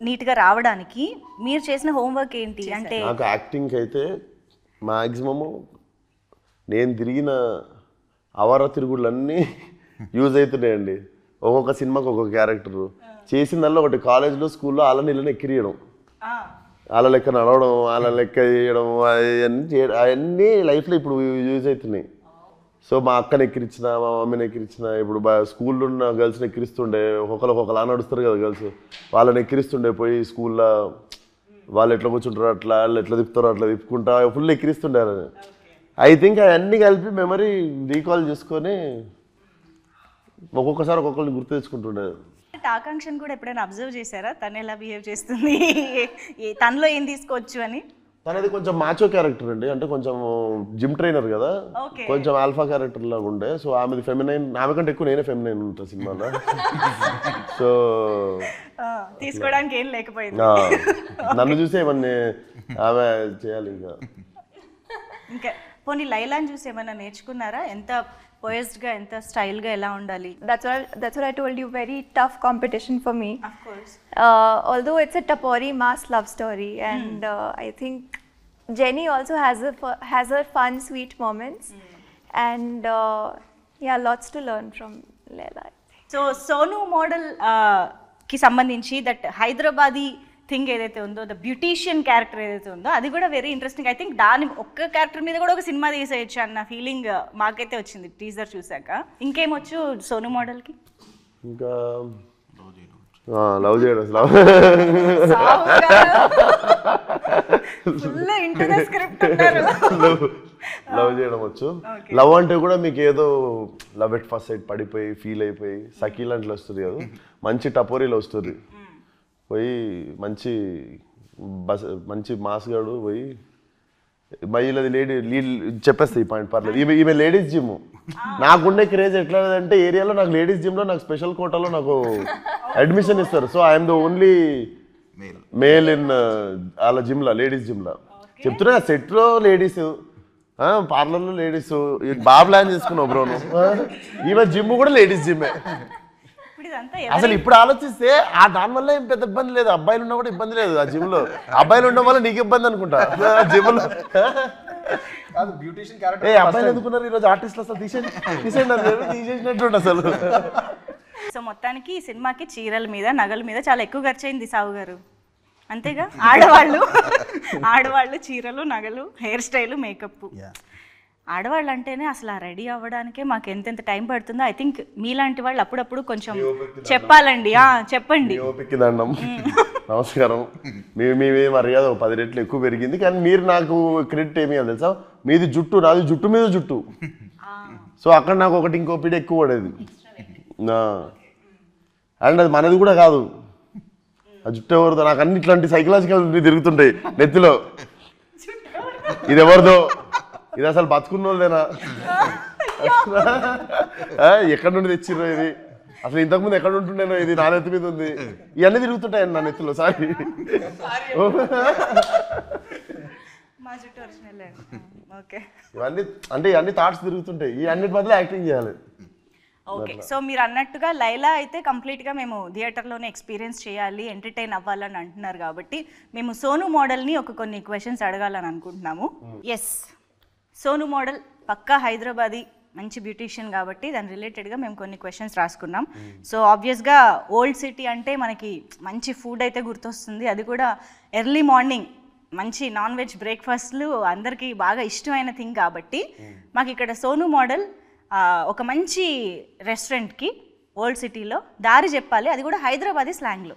నీట్గా రావడానికి మీరు చేసిన హోంవర్క్ ఏంటి అంటే? నాకు యాక్టింగ్ అయితే మ్యాక్సిమము నేను తిరిగిన అవర తిరుగుళ్ళన్నీ యూజ్ అవుతున్నాయండి. ఒక్కొక్క సినిమాకి ఒక్కొక్క క్యారెక్టరు చేసిందల్లా ఒకటి కాలేజ్లో స్కూల్లో అలా నీళ్ళని ఎక్కిరియడం, వాళ్ళ లెక్క నడవడం, వాళ్ళ లెక్క చేయడం, అవన్నీ అవన్నీ లైఫ్లో ఇప్పుడు యూజ్ అవుతున్నాయి. సో మా అక్కని ఎక్కిరించిన, మా మమ్మీని ఎక్కిరించిన, ఇప్పుడు స్కూల్లో ఉన్న గర్ల్స్ని ఎక్కిరిస్తుండే, ఒక్కొక్కలా నడుస్తారు కదా గర్ల్స్, వాళ్ళని ఎక్కిరిస్తుండే పోయి స్కూల్లో వాళ్ళు ఎట్లా కూర్చుంటారో అట్లా, వాళ్ళు ఎట్లా తిప్పుతారో అట్లా తిప్పుకుంటా ఫుల్ ఎక్కిరిస్తుండే. ఐ థింక్ అవన్నీ కలిపి మెమరీ రీకాల్ చేసుకొని ఒక్కొక్కసారి ఒక్కొక్కరిని గుర్తు తెచ్చుకుంటుండే. ఆకాంక్షను కూడా ఎప్పుడైనా అబ్జర్వ్ చేశారా తను ఎలా బిహేవ్ చేస్తుంది, తనలో ఏం తీసుకోవచ్చు అని? తనది కొంచెం మాచో క్యారెక్టర్ అండి, అంటే కొంచెం జిమ్ ట్రైనర్ కదా, కొంచెం ఆల్ఫా క్యారెక్టర్ లాగా ఉండే. సో ఆమెది ఫెమినైన్, ఆమె కంటే ఎక్కువ నేనే ఫెమినైన్ ఉంటా సినిమాలో. సో తీసుకోవడానికి ఏం లేకపోయింది, నన్ను చూసి ఏమన్నా ఆమె చేయాలి. ఇంకా పోనీ లైలాని చూసి ఏమైనా నేర్చుకున్నారా? ఎంత పోయస్డ్గా, ఎంత స్టైల్గా ఎలా ఉండాలి? That's what I told you, very tough competition for me. Of course. Although it's a Tapori mass love story, and I think Jenny also has her fun, sweet moments, and yeah, lots to learn from Laila. So Sonu model కి సంబంధించి దట్ హైదరాబాదీ థింగ్ ఏదైతే ఉందో, ద బ్యూటీషియన్ క్యారెక్టర్ ఏదైతే ఉందో, అది కూడా వెరీ ఇంట్రెస్టింగ్. ఐ థింక్ దాని ఒక్క క్యారెక్టర్ మీద కూడా ఒక సినిమా తీసేయచ్చు అన్న ఫీలింగ్ మాకైతే వచ్చింది టీజర్ చూసాక. ఇంకేమొచ్చు సోను మోడల్కి? ఇంకా లవ్ చేయడం, లవ్ చేయడం వచ్చు. లవ్ అంటే కూడా మీకు ఏదో లవ్ ఎట్ ఫస్ట్ సైడ్ పడిపోయి ఫీల్ అయిపోయి సకీల్ అంటే వస్తుంది కదా, మంచి టపోరీలో వస్తుంది. పోయి మంచి మాస్గాడు పోయి వీళ్ళది లీడ్ చెప్పేస్తాయి ఈ పాయింట్, పర్లేదు. ఈమె లేడీస్ జిమ్. నాకుండే క్రేజ్ ఎట్లా అంటే ఏరియాలో నాకు లేడీస్ జిమ్లో నాకు స్పెషల్ కోటాలో నాకు అడ్మిషన్ ఇస్తారు. So I'm the only male in వాళ్ళ జిమ్లో, లేడీస్ జిమ్లో. చెప్తున్నా సెట్లో లేడీస్, పార్లర్లో లేడీస్, బాగా ప్లాన్ చేసుకున్నావు బ్రో నువ్వు. ఈమె జిమ్ కూడా లేడీస్ జిమ్మే. అసలు ఇప్పుడు ఆలోచిస్తే ఆ దానివల్ల ఏం పెద్ద ఇబ్బంది లేదు, అబ్బాయిలు ఉన్నా కూడా ఇబ్బంది లేదు ఆ జిమ్ లో. అబ్బాయిలు ఉండడం వల్ల నీకు ఇబ్బంది అనుకుంటా జిమ్ లో. అబ్బాయిలు ఎందుకున్నారు ఈరోజు ఆర్టిస్టులు, అసలు తీసేసినట్టు అసలు. సో మొత్తానికి ఈ సినిమాకి చీరల మీద, నగల మీద చాలా ఎక్కువ ఖర్చు అయింది సావు గారు, అంతేగా? ఆడవాళ్ళు చీరలు, నగలు, హెయిర్ స్టైల్, మేకప్. ఆడవాళ్ళు అంటేనే అసలు ఆ రెడీ అవ్వడానికే మాకు ఎంతెంత టైం పడుతుందో. ఐ థింక్ మీలాంటి వాళ్ళు అప్పుడప్పుడు కొంచెం చెప్పాలండి. చెప్పండి. దండం, నమస్కారం. మీ మర్యాద 10 రెట్లు ఎక్కువ పెరిగింది, కానీ మీరు నాకు క్రెడిట్ ఏమి అని తెలుసా, మీది జుట్టు, నాది జుట్టు మీద జుట్టు. సో అక్కడ నాకు ఒకటి ఇంకో పీడ ఎక్కువ పడేది. అండ్ అది మనది కూడా కాదు, ఆ జుట్టు ఎవరిదో. నాకు అన్ని ఇట్లాంటి సైకలాజికల్ తిరుగుతుంటాయి నెత్తిలో. ఇది ఎవరిదో, ఇది అసలు బతుకున్న వాళ్ళేనా, ఎక్కడి నుండి తెచ్చిర్రో ఇది, అసలు ఇంతకుముందు ఎక్కడ ఉంటుండేనో, ఇది నా నెత్తి మీద ఉంది. ఇవన్నీ తిరుగుతుంటాయండి నా నెత్తిలో. సారీ, ఇవన్నీ అంటే ఇవన్నీ థాట్స్ తిరుగుతుంటాయి. ఈ అన్నిటి బదులు యాక్టింగ్ చేయాలి. ఓకే, సో మీరు అన్నట్టుగా లైలా అయితే కంప్లీట్గా మేము థియేటర్లోనే ఎక్స్పీరియన్స్ చేయాలి, ఎంటర్టైన్ అవ్వాలని అంటున్నారు కాబట్టి మేము సోను మోడల్ని కొన్ని క్వశ్చన్స్ అడగాలని అనుకుంటున్నాము. ఎస్, సోను మోడల్ పక్కా హైదరాబాదీ, మంచి బ్యూటీషియన్ కాబట్టి దాని రిలేటెడ్గా మేము కొన్ని క్వశ్చన్స్ రాసుకున్నాం. సో ఆబ్వియస్గా ఓల్డ్ సిటీ అంటే మనకి మంచి ఫుడ్ అయితే గుర్తొస్తుంది, అది కూడా ఎర్లీ మార్నింగ్ మంచి నాన్ వెజ్ బ్రేక్ఫాస్ట్లు అందరికీ బాగా ఇష్టమైన థింగ్ కాబట్టి మాకు ఇక్కడ సోను మోడల్ ఒక మంచి రెస్టారెంట్కి ఓల్డ్ సిటీలో దారి చెప్పాలి, అది కూడా హైదరాబాదీ స్లాంగ్లో.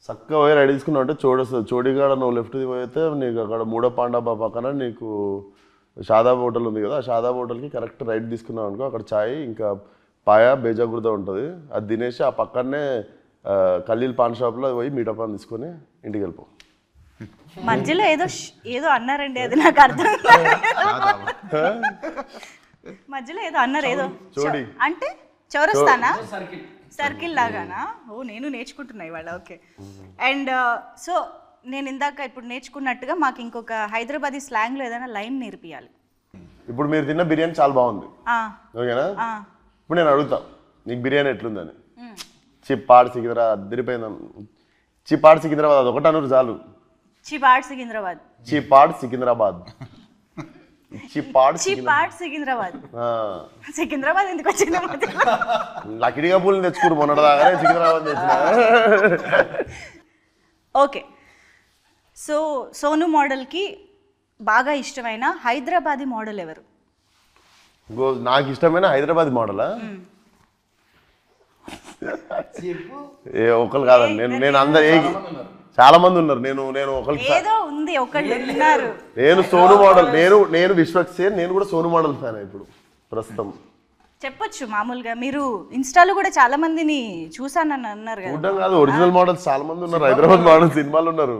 చక్కగా పోయి రెడీ తీసుకున్నావు అంటే చోడిగాడ నువ్వు లెఫ్ట్ పోయితే నీకు అక్కడ మూడో పాండాబా పక్కన నీకు షాదాబ్ హోటల్ ఉంది కదా, ఆ షాదాబ్ హోటల్కి కరెక్ట్ రైట్ తీసుకున్నావు అనుకో, అక్కడ ఛాయ్ ఇంకా పాయా బేజాగుర్ద ఉంటుంది, అది తినేసి ఆ పక్కనే ఖలీల్ పాన్ షాప్లో పోయి మీటా పాన్ తీసుకొని ఇంటికి వెళ్ళిపో. మధ్యలో ఏదో అన్నారండి, అది నాకు అర్థం కాలేదు. మధ్యలో ఏదో అన్నారు, ఏదో చోడి. అంటే చౌరస్తానా, సర్కిల్ లాగానా? ఓ నేను నేర్చుకుంటున్నా ఇవాళ. ఓకే. అండ్ సో నేను ఇందాక ఇప్పుడు నేర్చుకున్నట్టుగా మాకు ఇంకొక హైదరాబాదీ స్లాంగ్లో ఏదైనా లైన్ నేర్పియాలి. ఇప్పుడు మీరు తిన్న బిర్యానీ చాలా బాగుంది, ఓకేనా? ఇప్పుడు నేను అడుగుతా, నీకు బిర్యానీ ఎట్లుందని. చిప్పాడు సికింద్రాబాద్ అద్దరిపోయిందా? చిప్పాడు సికింద్రాబాద్ అది ఒకటి అనరు చాలు. చిపాడ్ సికింద్రాబాద్. చిప్పాడు సికింద్రాబాద్. సికింద్రాబాద్. సికింద్రాబాద్ ఎందుకు వచ్చింది? లకిడిగా పూలు తెచ్చుకోరు మొన్నటిదాగానే సికింద్రాబాద్ తెచ్చిన. ఓకే. సో సోను మోడల్కి బాగా ఇష్టమైన హైదరాబాదీ మోడల్ ఎవరు? నాకు ఇష్టమైన హైదరాబాద్ మోడలా? ఒకరు కాదండి, నేను అందరు చాలా మంది ఉన్నారు. నేను ఒకరికి ఏదో ఉంది, ఒకళ్ళు ఉన్నారు. నేను సోను మోడల్, నేను విశ్వక్సేన్, నేను కూడా సోను మోడల్ ఫ్యాన్ ఇప్పుడు ప్రస్తుతం. చెప్పొచ్చు మామూలుగా. మీరు ఇన్స్టాలో కూడా చాలా మందిని చూసానని అన్నారు కదా. చూడడం కాదు, ఒరిజినల్ మోడల్స్ చాలా మంది ఉన్నారు, హైదరాబాద్ మోడల్ సినిమాలు ఉన్నారు.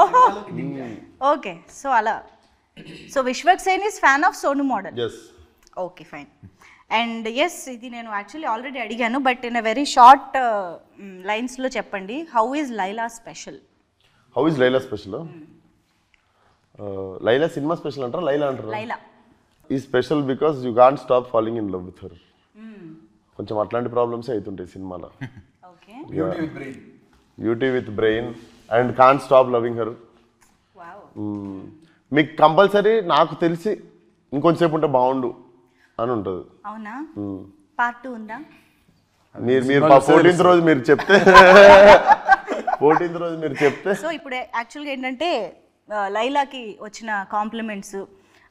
ఓహో, ఓకే. సో అలా, so Vishwaksen is fan of Sonu model. Okay, fine. And yes, ఇది నేను యాక్చువల్లీ ఆల్రెడీ అడిగాను, but in a very short లైన్స్లో చెప్పండి. How is Laila special? How is Laila special? Laila cinema special అంటారా, లైలా అంటారా? Laila is special because you can't stop falling in love with her. కొంచెం అట్లాంటి ప్రాబ్లమ్స్ అవుతుంటాయి సినిమాలో. Okay. Beauty with brain and can't stop loving her. మీకు కంపల్సరీ నాకు తెలిసి ఇంకొంచెంసేపు ఉంటే బాగుండు అని ఉంటుంది. అవునా? పార్ట్ 2 ఉందా? మీరు 14th రోజు మీరు చెప్తే 14th రోజు మీరు చెప్తే. సో ఇప్పుడు యాక్చువల్గా ఏంటంటే లైలాకి వచ్చిన కాంప్లిమెంట్స్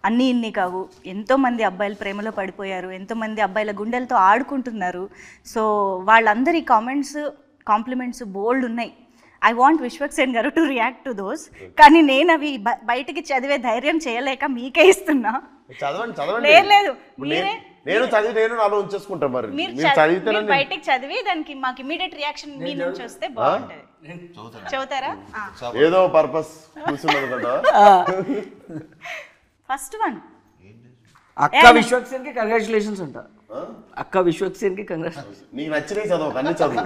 అన్నీ ఇన్ని కావు. ఎంతోమంది అబ్బాయిలు ప్రేమలో పడిపోయారు, ఎంతోమంది అబ్బాయిల గుండెలతో ఆడుకుంటున్నారు. సో వాళ్ళందరి కాంప్లిమెంట్స్ బోల్డ్ ఉన్నాయి. ఐ వాంట్ విశ్వక్సేన్ గారు టు రియాక్ట్ టు దోస్. కానీ నేను అవి బయటికి చదివే ధైర్యం చేయలేక మీకే ఇస్తున్నా. చదవండి. లేదు, నేను చదివి నేను నాలో ఉంచేసుకుంటా. మరి మీరు చదివితే బయటికి చదివి దానికి మాకు ఇమీడియట్ రియాక్షన్ మీ నుంచి వస్తే బాగుంటది. చదువుతారా? ఏదో పర్పస్ కూర్చున్నది కదా. ఫస్ట్ వన్, అక్క విశ్వక్సేన్ కి కంగ్రాచులేషన్స్ అంట. అక్క విశ్వక్సేన్ కి కంగ్రాచులేషన్స్. నీకు నచ్చినవి చదువు, అన్ని చదువు.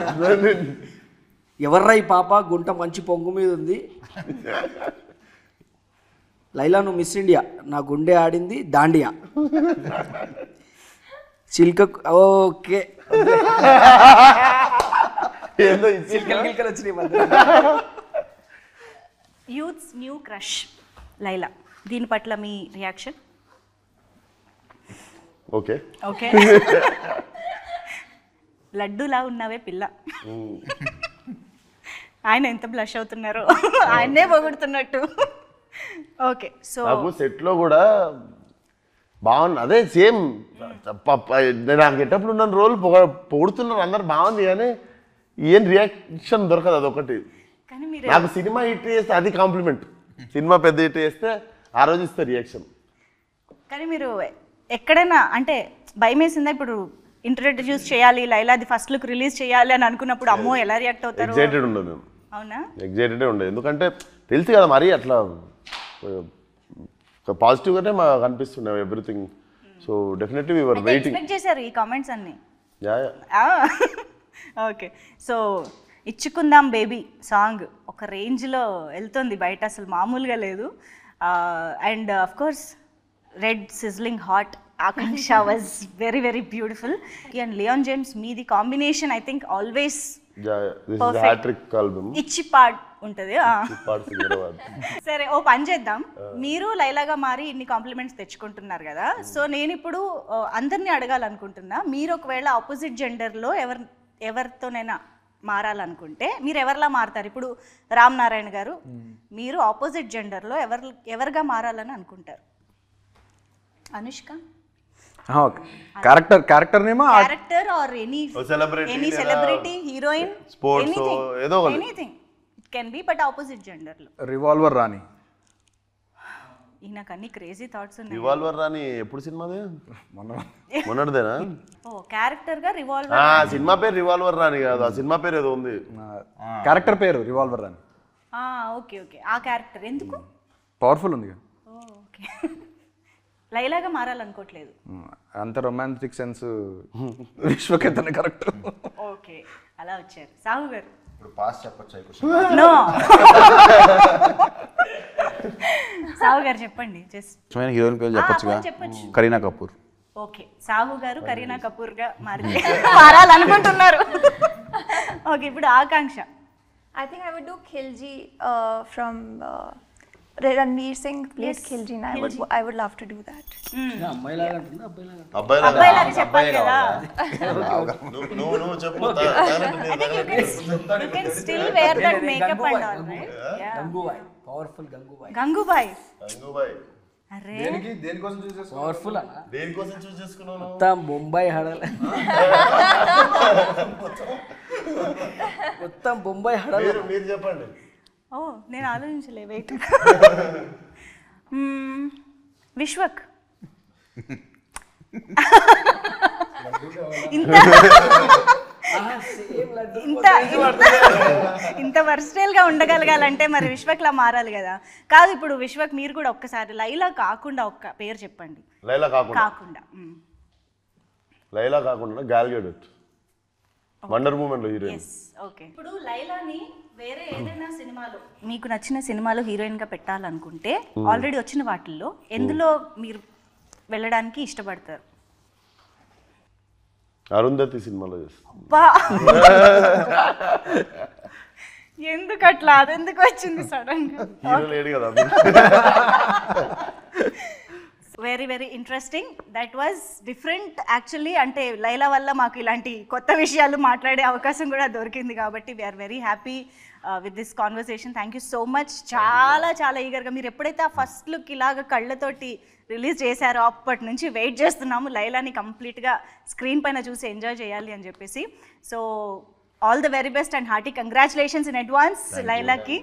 ఎవర్రా ఈ పాప, గుంట మంచి పొంగు మీద ఉంది. లైలా నువ్వు మిస్ ఇండియా, నా గుండె ఆడింది దాండియా. చిల్క ఓకే, చిల్కలు వచ్చినాయి. యూత్స్ న్యూ క్రష్ లైలా, దీని పట్ల మీ రియాక్షన్? ఓకే. ఓకే. లడ్డూలా ఉన్నావే పిల్ల. ఆయన ఎంత బ్లష్ అవుతున్నారో, ఆయన్నే పొగుడుతున్నట్టు. ఓకే. సో నాకు సెట్లో కూడా బాగుంది, అదే సేమ్ నాకు గెటప్పుడు ఉన్న రోల్ పొగుడుతున్నారు అందరు, బాగుంది కానీ ఏం రియాక్షన్ దొరకదు. అదొకటి. నాకు సినిమా హిట్ చేస్తే అది కాంప్లిమెంట్, సినిమా పెద్ద హిట్ చేస్తే ఆ రోజు ఇస్తే రియాక్షన్. కానీ మీరు ఎక్కడైనా అంటే భయం వేసిందా? ఇప్పుడు ఇంట్రడ్యూస్ చేయాలి లైలాది ఫస్ట్ లుక్ రిలీజ్ చేయాలి అని అనుకున్నప్పుడు అమ్మో ఎలా రియాక్ట్ అవుతారు? ఎగ్జైటెడ్ ఉండదు. అవునా? ఎగ్జైటెడే ఉండదు, ఎందుకంటే తెలుసు కదా మరి అట్లా పాజిటివ్గానే మాకు అనిపిస్తున్నాయి everything. So definitely we were waiting. Expect చేశారు ఈ కామెంట్స్ అన్ని. ఓకే. సో ఇచ్చుకుందాం బేబీ సాంగ్ ఒక రేంజ్లో వెళ్తుంది బయట, అసలు మామూలుగా లేదు. And of course red sizzling hot Akanksha was very very beautiful. And Leon James మీది కాంబినేషన్ ఐ థింక్ ఆల్వేస్ ఇచ్చి పాడ్ ఉంటుంది. సరే, ఓ పని చేద్దాం. మీరు లైలాగా మారి ఇన్ని కాంప్లిమెంట్స్ తెచ్చుకుంటున్నారు కదా, సో నేను ఇప్పుడు అందరినీ అడగాలనుకుంటున్నా, మీరు ఒకవేళ ఆపోజిట్ జెండర్లో ఎవరితోనైనా మారాలనుకుంటే మీరు ఎవరిలా మారుతారు? ఇప్పుడు రామ్ నారాయణ గారు, మీరు ఆపోజిట్ జెండర్లో ఎవరిగా మారాలని అనుకుంటారు? అనుష్క? క్యారెక్టర్ నేమా, character or any celebrity, heroine, sports, ఏదో anything it can be, but opposite gender లో. రివాల్వర్ రాణి. నాకు అన్ని క్రేజీ థాట్స్ ఉన్నాయి. రివాల్వర్ రాణి ఎప్పుడు సినిమాదే? మొన్నటిదేనా? ఓ క్యారెక్టర్ గా రివాల్వర్. సినిమా పేరు రివాల్వర్ రాణి కాదు, ఆ సినిమా పేరు ఏదో ఉంది. క్యారెక్టర్ పేరు రివాల్వర్ రాణి. ఓకే ఓకే ఆ క్యారెక్టర్ ఎందుకు పవర్ఫుల్ ఉంది కదా. ఓకే లైలాగా మారాలనుకోవట్లేదు. అంత రొమాంటిక్ సెన్స్ విశ్వకేతనే కరెక్ట్. ఓకే అలా వచ్చారు. సాహు గారు ఇప్పుడు పాస్ చెప్పొచ్చు నో సాహు గారు చెప్పండి. జస్ట్ హీరోయిన్ పేరు చెప్పొచ్చుగా. చెప్పొచ్చు. కరీనా కపూర్. ఓకే సాహు గారు కరీనా కపూర్ గా మారాలనుకుంటున్నారు. ఓకే ఇప్పుడు ఆకాంక్ష. I think I would do Khilji from Ranveer Singh played Khilji, and I would love to do that. అమ్మాయి లాగా అంటుందా అబ్బాయి లాగా? అబ్బాయిలాగా చెప్పాలి కదా. నువ్వు చెప్పు. I think you can still wear that makeup and all, right? Yeah. Gangubai, powerful Gangubai. Gangubai. Gangubai అరే దేనికోసం చూస్ చేసుకో. పవర్ఫుల్ అన్న. దేనికోసం చూస్ చేసుకున్నావు? మొత్తం బొంబాయి హడల్. మొత్తం బొంబాయి హడల్. మీరు చెప్పండి. ఓ నేను ఆలోచించలే. వెయిట్. విశ్వక్. ఇంత ఇంత ఇంత వర్స్టైల్ గా ఉండగలగాలంటే మరి విశ్వక్లా మారాలి కదా. కాదు ఇప్పుడు విశ్వక్ మీరు కూడా ఒక్కసారి లైలా కాకుండా ఒక్క పేరు చెప్పండి. లైలా కాకుండా కాకుండా గాల్ గెడట్ వండర్ ఉమెన్ లో హీరోయిన్. ఓకే ఇప్పుడు లైలాని వేరే ఏదైనా సినిమాలో మీకు నచ్చిన సినిమాలో హీరోయిన్ గా పెట్టాలనుకుంటే ఆల్రెడీ వచ్చిన వాటిల్లో ఎందులో మీరు వెళ్ళడానికి ఇష్టపడతారు? అరుంధతి సినిమాలో చేస్తాను. ఎందుకు అట్లా? అదెందుకు వచ్చింది సడన్ గా? హీరో లేడు కదా. Very very interesting. That was different actually. అంటే లైలా వల్ల మాకు ఇలాంటి కొత్త విషయాలు మాట్లాడే అవకాశం కూడా దొరికింది కాబట్టి we are very happy with this conversation. Thank you so much. చాలా చాలా ఈగర్గా మీరు ఎప్పుడైతే ఆ ఫస్ట్ లుక్ ఇలాగ కళ్ళతోటి రిలీజ్ చేశారో అప్పటి నుంచి వెయిట్ చేస్తున్నాము లైలాని కంప్లీట్గా స్క్రీన్ పైన చూసి ఎంజాయ్ చేయాలి అని చెప్పేసి. So all the very best and hearty congratulations in advance లైలాకి.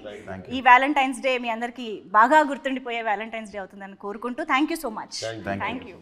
ఈ వ్యాలంటైన్స్ డే మీ అందరికీ బాగా గుర్తుండిపోయే వ్యాలంటైన్స్ డే అవుతుందని కోరుకుంటూ thank you so much. Thank you.